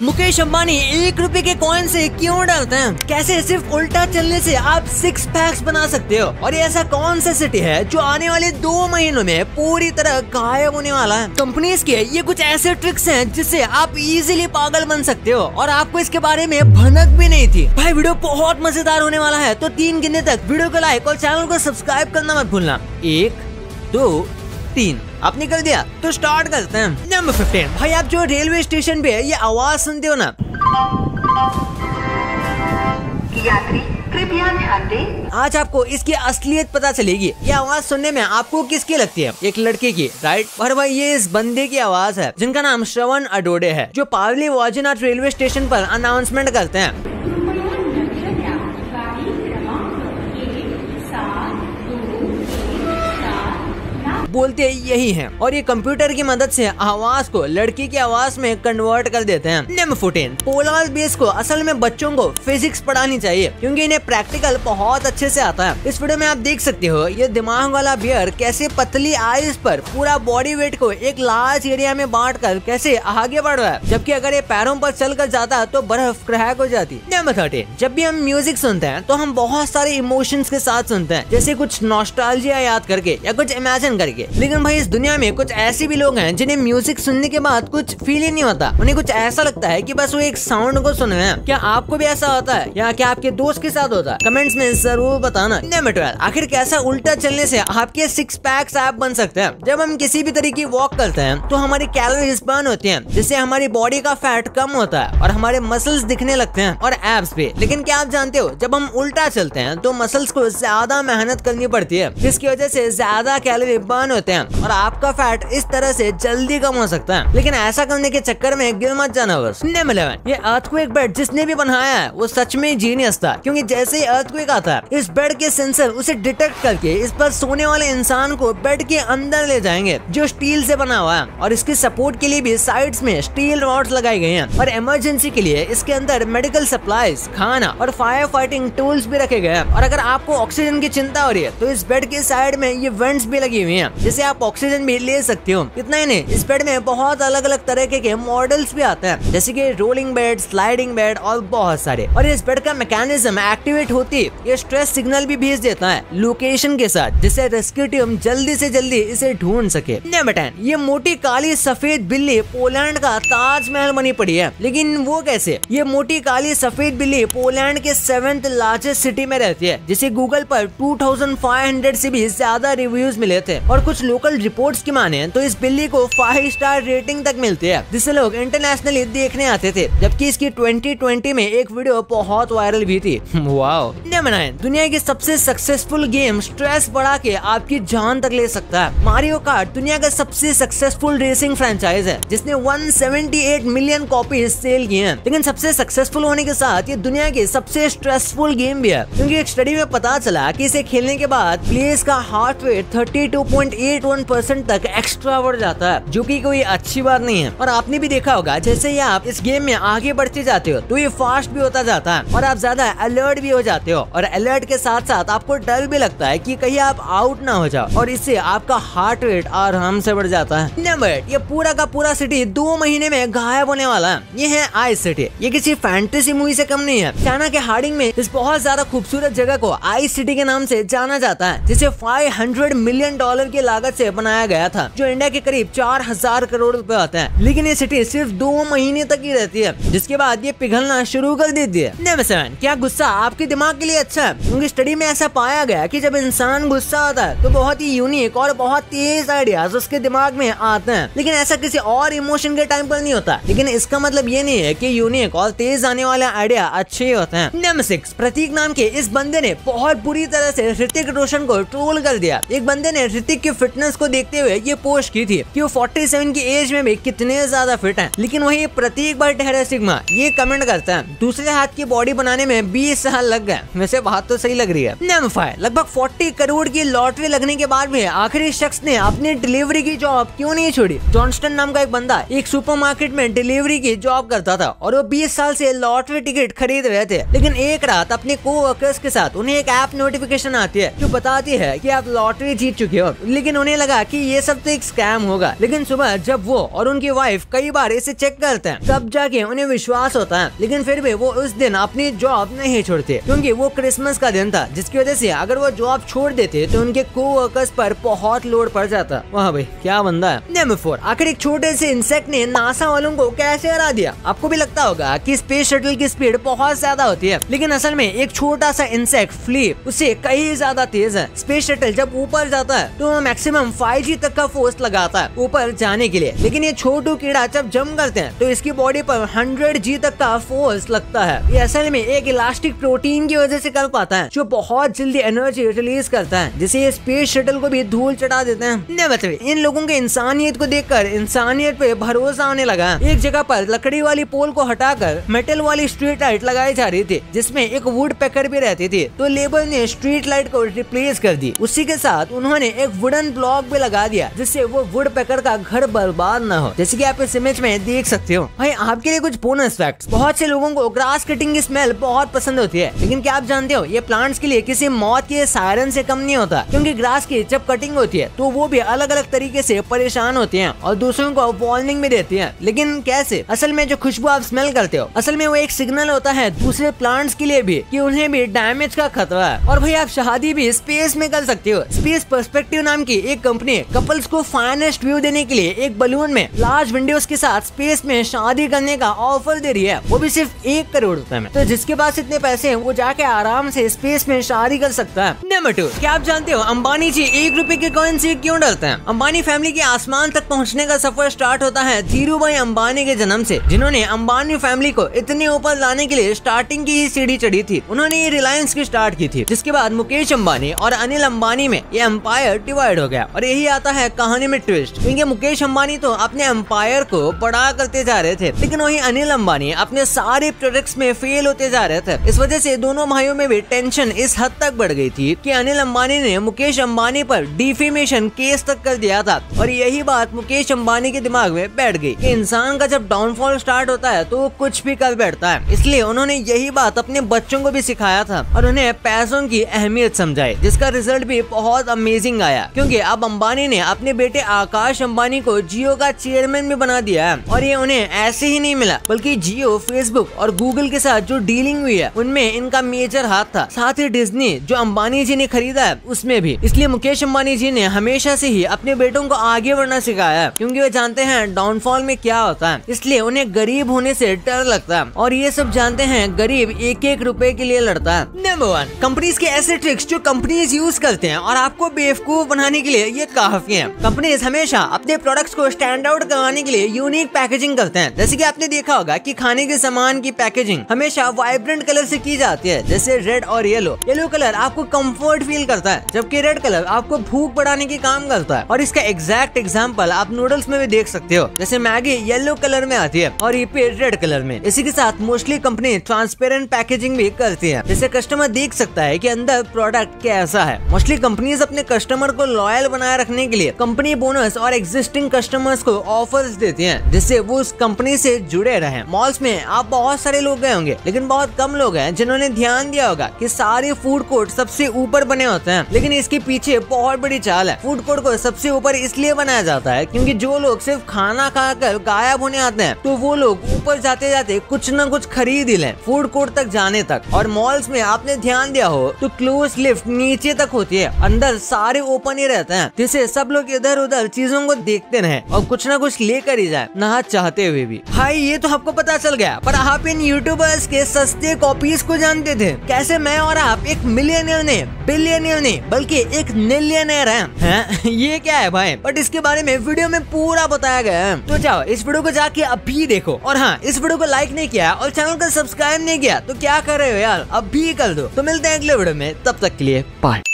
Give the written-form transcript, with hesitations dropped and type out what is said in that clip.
मुकेश अंबानी 1 रुपए के कॉइन से क्यों डालते हैं? कैसे सिर्फ उल्टा चलने से आप 6 पैक्स बना सकते हो? और ये ऐसा कौन सा सिटी है जो आने वाले 2 महीनों में पूरी तरह गायब होने वाला है? कंपनीज के ये कुछ ऐसे ट्रिक्स हैं जिससे आप इजीली पागल बन सकते हो और आपको इसके बारे में भनक भी नहीं थी। भाई वीडियो बहुत मजेदार होने वाला है, तो 3 गिनने तक वीडियो को लाइक और चैनल को सब्सक्राइब करना मत भूलना। 1 2 3 आपने कर दिया तो स्टार्ट करते हैं। नंबर 15। भाई आप जो रेलवे स्टेशन पे ये आवाज सुनते हो ना, यात्री कृपया ध्यान दें। आज आपको इसकी असलियत पता चलेगी। ये आवाज सुनने में आपको किसकी लगती है? एक लड़के की, राइट? और भाई ये इस बंदे की आवाज है जिनका नाम श्रवण अडोडे है, जो पार्ली वाजीनाथ रेलवे स्टेशन पर अनाउंसमेंट करते हैं। बोलते यही हैं और ये कंप्यूटर की मदद से आवाज को लड़की की आवाज में कन्वर्ट कर देते हैं। नंबर 14। पोलार बेस को असल में बच्चों को फिजिक्स पढ़ानी चाहिए क्योंकि इन्हें प्रैक्टिकल बहुत अच्छे से आता है। इस वीडियो में आप देख सकते हो ये दिमाग वाला बियर कैसे पतली आइस पर पूरा बॉडी वेट को एक लार्ज एरिया में बांट कर कैसे आगे बढ़ रहा है, जबकि अगर ये पैरों पर चल कर जाता तो बर्फ क्रैक हो जाती। नंबर 13। जब भी हम म्यूजिक सुनते हैं तो हम बहुत सारे इमोशंस के साथ सुनते हैं, जैसे कुछ नॉस्टैल्जिया याद करके या कुछ इमेजिन करके। लेकिन भाई इस दुनिया में कुछ ऐसे भी लोग हैं जिन्हें म्यूजिक सुनने के बाद कुछ फील ही नहीं होता। उन्हें कुछ ऐसा लगता है कि बस वो एक साउंड को सुन रहे हैं। क्या आपको भी ऐसा होता है या क्या आपके दोस्त के साथ होता है? कमेंट्स में जरूर बताना। नंबर 12। आखिर कैसा उल्टा चलने से आपके 6 पैक्स आप बन सकते हैं? जब हम किसी भी तरीके की वॉक करते हैं तो हमारी कैलोरीज बर्न होती हैं, जिससे हमारी बॉडी का फैट कम होता है और हमारे मसल्स दिखने लगते हैं और एब्स भी। लेकिन क्या आप जानते हो जब हम उल्टा चलते हैं तो मसल्स को ज्यादा मेहनत करनी पड़ती है, जिसकी वजह से ज्यादा कैलोरी बर्न होते हैं और आपका फैट इस तरह से जल्दी कम हो सकता है। लेकिन ऐसा करने के चक्कर में गिर मत जाना बस। नंबर 11। ये अर्थक्वेक बेड जिसने भी बनाया है वो सच में जीनियस था, क्योंकि जैसे ही अर्थक्वेक आता है इस बेड के सेंसर उसे डिटेक्ट करके इस पर सोने वाले इंसान को बेड के अंदर ले जाएंगे, जो स्टील से बना हुआ है। और इसके सपोर्ट के लिए भी साइड्स में स्टील रॉड्स लगाई गई हैं और इमरजेंसी के लिए इसके अंदर मेडिकल सप्लाईज, खाना और फायर फाइटिंग टूल्स भी रखे गए हैं। और अगर आपको ऑक्सीजन की चिंता हो रही है तो इस बेड के साइड में ये वेंट्स भी लगी हुई हैं, जिससे आप ऑक्सीजन भी ले सकते हो। इतना ही नहीं, इस बेड में बहुत अलग अलग तरह के मॉडल्स भी आते हैं, जैसे कि रोलिंग बेड, स्लाइडिंग बेड और बहुत सारे। और इस बेड का मैकेनिज्म एक्टिवेट होती ये स्ट्रेस सिग्नल भी भेज देता है लोकेशन के साथ, जिससे रेस्क्यू टीम जल्दी से जल्दी इसे ढूंढ सके। नंबर 10। ये मोटी काली सफेद बिल्ली पोलैंड का ताजमहल बनी पड़ी है, लेकिन वो कैसे? ये मोटी काली सफेद बिल्ली पोलैंड के 7th लार्जेस्ट सिटी में रहती है, जिसे गूगल पर 2500 से भी ज्यादा रिव्यूज मिले थे। और कुछ लोकल रिपोर्ट्स की माने तो इस बिल्ली को 5 स्टार रेटिंग तक मिलती है, जिसे लोग इंटरनेशनली देखने आते थे। जबकि इसकी 2020 में एक वीडियो बहुत वायरल भी थी। वाओ। नंबर 9। दुनिया की सबसे सक्सेसफुल गेम स्ट्रेस बढ़ा के आपकी जान तक ले सकता है। मारियो कार्ट दुनिया का सबसे सक्सेसफुल रेसिंग फ्रेंचाइज है, जिसने 178 मिलियन कॉपीज सेल की हैं। लेकिन सबसे सक्सेसफुल होने के साथ ये दुनिया की सबसे स्ट्रेसफुल गेम भी है, क्योंकि एक स्टडी में पता चला कि इसे खेलने के बाद प्लेयर्स का हार्ट रेट 32.81% तक एक्स्ट्रा बढ़ जाता है, जो कि कोई अच्छी बात नहीं है। और आपने भी देखा होगा जैसे ही आप इस गेम में आगे बढ़ते जाते हो तो ये फास्ट भी होता जाता है और आप ज्यादा अलर्ट भी हो जाते हो। और अलर्ट के साथ साथ आपको डर भी लगता है कि कहीं आप आउट ना हो जाओ, और इससे आपका हार्ट रेट आराम से बढ़ जाता है। नंबर 8। ये पूरा का पूरा सिटी 2 महीने में गायब होने वाला है। ये है आइस सिटी। ये किसी फैंटेसी मूवी से कम नहीं है। चाइना के हार्डिंग में इस बहुत ज्यादा खूबसूरत जगह को आइस सिटी के नाम से जाना जाता है, जिसे $500 मिलियन की लागत से बनाया गया था, जो इंडिया के करीब 4000 करोड़ रुपए आते हैं। लेकिन ये सिटी सिर्फ 2 महीने तक ही रहती है, जिसके बाद ये पिघलना शुरू कर देती है। नंबर 7। क्या गुस्सा आपके दिमाग के लिए अच्छा है? क्योंकि स्टडी में ऐसा पाया गया कि जब इंसान गुस्सा होता है तो बहुत ही यूनिक और बहुत तेज आइडियाज उसके दिमाग में आते हैं, लेकिन ऐसा किसी और इमोशन के टाइम पर नहीं होता। लेकिन इसका मतलब ये नहीं है कि यूनिक और तेज आने वाले आइडिया अच्छे होते हैं। नंबर 6। प्रतीक नाम के इस बंदे ने बहुत बुरी तरह से ऋतिक रोशन को ट्रोल कर दिया। एक बंदे ने ऋतिक की फिटनेस को देखते हुए ये पोस्ट की थी कि वो 47 की एज में भी कितने ज्यादा फिट हैं। लेकिन वही प्रतीक भाई ठहरे सिग्मा ये कमेंट करता है, दूसरे हाथ की बॉडी बनाने में 20 साल लग गए। वैसे बात तो सही लग रही है। नंबर 5। लगभग 40 करोड़ की लॉटरी लगने के बाद भी आखिरी शख्स ने अपनी डिलीवरी की जॉब क्यों नहीं छोड़ी? जॉनस्टन नाम का एक बंदा एक सुपरमार्केट में डिलीवरी की जॉब करता था और वो 20 साल से लॉटरी टिकट खरीद रहे थे। लेकिन एक रात अपने कोवर्कर्स के साथ उन्हें एक ऐप नोटिफिकेशन आती है जो बताती है कि आप लॉटरी जीत चुके हो। लेकिन उन्हें लगा कि ये सब तो एक स्कैम होगा। लेकिन सुबह जब वो और उनकी वाइफ कई बार इसे चेक करते हैं तब जाके उन्हें विश्वास होता है। लेकिन फिर भी वो उस दिन अपनी जॉब नहीं छोड़ते क्योंकि वो क्रिसमस का दिन था, जिसकी वजह से अगर वो जॉब छोड़ देते तो उनके कोवर्कर्स पर बहुत लोड पड़ जाता। वाह भाई क्या बंदा है। नंबर 4, आखिर एक छोटे से इंसेक्ट ने नासा वालों को कैसे हरा दिया। आपको भी लगता होगा कि स्पेस शटल की स्पीड बहुत ज्यादा होती है, लेकिन असल में एक छोटा सा इंसेक्ट फ्लिप उससे कई ज्यादा तेज है। स्पेस शटल जब ऊपर जाता है तो मैक्सिमम 5G तक का फोर्स लगाता है ऊपर जाने के लिए, लेकिन ये छोटू कीड़ा जब जंप करते हैं तो इसकी बॉडी पर 100G तक का फोर्स लगता है। ये असल में एक इलास्टिक प्रोटीन की वजह से कर पाता है जो बहुत जल्दी एनर्जी रिलीज करता है, जिससे ये स्पेस शटल को भी धूल चढ़ा देते हैं। इन लोगों के इंसानियत को देखकर इंसानियत पे भरोसा आने लगा। एक जगह पर लकड़ी वाली पोल को हटाकर मेटल वाली स्ट्रीट लाइट लगाई जा रही थी जिसमें एक वुड पैकर भी रहती थी, तो लेबर ने स्ट्रीट लाइट को रिप्लेस कर दी। उसी के साथ उन्होंने एक वुडन ब्लॉक भी लगा दिया जिससे वो वुड पैकर का घर बर्बाद न हो, जैसे कि आप इस इमेज में देख सकते हो। भाई आपके लिए कुछ बोनस फैक्ट्स। बहुत से लोगों को ग्रास कटिंग की स्मेल बहुत पसंद होती है, लेकिन क्या आप जानते हो ये प्लांट्स के लिए किसी मौत के सायरन से कम नहीं होता, क्योंकि ग्रास की जब कटिंग होती है तो वो भी अलग अलग तरीके से परेशान होती हैं और दूसरों को वार्निंग भी देती हैं। लेकिन कैसे? असल में जो खुशबू आप स्मेल करते हो असल में वो एक सिग्नल होता है दूसरे प्लांट्स के लिए भी कि उन्हें भी डैमेज का खतरा है। और भाई आप शादी भी स्पेस में कर सकते हो। स्पेस पर्सपेक्टिव नाम की एक कंपनी कपल्स को फाइनेस्ट व्यू देने के लिए एक बलून में लार्ज विंडोज के साथ स्पेस में शादी करने का ऑफर दे रही है, वो भी सिर्फ 1 करोड़ रुपए में। तो जिसके पास इतने पैसे हैं वो जाके आराम से स्पेस में शादी कर सकता है। नंबर 2, क्या आप जानते हो अंबानी जी 1 रुपए के कॉइन से क्यों डरते हैं? अंबानी फैमिली के आसमान तक पहुंचने का सफर स्टार्ट होता है धीरूभाई अंबानी के जन्म से, जिन्होंने अंबानी फैमिली को इतने ऊपर लाने के लिए स्टार्टिंग की ही सीढ़ी चढ़ी थी। उन्होंने ये रिलायंस की स्टार्ट की थी, जिसके बाद मुकेश अंबानी और अनिल अंबानी में ये एम्पायर डिवाइड हो गया। और यही आता है कहानी में ट्विस्ट, क्योंकि मुकेश अंबानी तो अपने एम्पायर को बड़ा करते जा रहे थे, लेकिन वही अनिल अंबानी अपने सारे प्रोजेक्ट्स में फेल होते जा रहे थे। इस वजह से दोनों भाइयों में भी टेंशन इस हद तक बढ़ गई थी कि अनिल अंबानी ने मुकेश अंबानी पर डिफेमेशन केस तक कर दिया था। और यही बात मुकेश अंबानी के दिमाग में बैठ गई कि इंसान का जब डाउनफॉल स्टार्ट होता है तो वो कुछ भी कर बैठता है। इसलिए उन्होंने यही बात अपने बच्चों को भी सिखाया था और उन्हें पैसों की अहमियत समझाई, जिसका रिजल्ट भी बहुत अमेजिंग आया, क्योंकि अब अंबानी ने अपने बेटे आकाश अंबानी को जियो का चेयरमैन भी बना दिया है। और ये उन्हें ऐसे ही नहीं मिला, बल्कि जियो, फेसबुक और गूगल के साथ जो डीलिंग हुई है उनमें इनका मेजर हाथ था। साथ ही डिज्नी जो अंबानी जी ने खरीदा है उसमें भी। इसलिए मुकेश अंबानी जी ने हमेशा से ही अपने बेटों को आगे बढ़ना सिखाया है, क्योंकि वो जानते हैं डाउनफॉल में क्या होता है। इसलिए उन्हें गरीब होने से डर लगता है और ये सब जानते हैं गरीब 1-1 रुपए के लिए लड़ता है। नंबर 1, कंपनीज के ऐसे ट्रिक्स जो कंपनीज यूज करते हैं और आपको बेवकूफ बनाने के लिए ये काफी है। कंपनीज हमेशा अपने प्रोडक्ट्स को स्टैंड आउट करवाने के लिए यूनिक पैकेजिंग करते हैं। जैसे कि आपने देखा होगा कि खाने के सामान की पैकेजिंग हमेशा वाइब्रेंट कलर से की जाती है, जैसे रेड और येलो। येलो कलर आपको कंफर्ट फील करता है, जबकि रेड कलर आपको भूख बढ़ाने की काम करता है। और इसका एग्जैक्ट एग्जांपल आप नूडल्स में भी देख सकते हो, जैसे मैगी येलो कलर में आती है और ये रेड कलर में। इसी के साथ मोस्टली कंपनी ट्रांसपेरेंट पैकेजिंग भी करती है, जैसे कस्टमर देख सकता है कि अंदर प्रोडक्ट कैसा है। मोस्टली कंपनीज अपने कस्टमर को लॉयल बनाए रखने के लिए कंपनी बोनस और एग्जिस्टिंग कस्टमर्स को ऑफर्स देती हैं, जिससे वो उस कंपनी से जुड़े रहें। मॉल्स में आप बहुत सारे लोग गए होंगे, लेकिन बहुत कम लोग हैं जिन्होंने ध्यान दिया होगा कि सारे फूड कोर्ट सबसे ऊपर बने होते हैं, लेकिन इसके पीछे बहुत बड़ी चाल है। फूड कोर्ट को सबसे ऊपर इसलिए बनाया जाता है क्योंकि जो लोग सिर्फ खाना खाकर गायब होने आते हैं तो वो लोग ऊपर जाते जाते कुछ न कुछ खरीद ही लें फूड कोर्ट तक जाने तक। और मॉल्स में आपने ध्यान दिया हो तो क्लोज लिफ्ट नीचे तक होती है, अंदर सारे ओपन ही रहते हैं, जिससे सब लोग इधर उधर चीजों को देखते रहे और कुछ न कुछ लेकर ही जाए, ना चाहते हुए भी। भाई ये तो आपको पता चल गया, पर आप इन यूट्यूबर्स के सस्ते कॉपीज को जानते थे? कैसे मैं और आप एक मिलियनियर ने, बिलियनियर नहीं बल्कि एक मिलियनियर हैं? ये क्या है भाई? बट इसके बारे में वीडियो में पूरा बताया गया है, तो जाओ इस वीडियो को जाके अभी देखो। और हाँ, इस वीडियो को लाइक नहीं किया और चैनल को सब्सक्राइब नहीं किया तो क्या कर रहे हो यार, अभी कर दो। तो मिलते हैं अगले वीडियो में, तब तक के लिए बाय।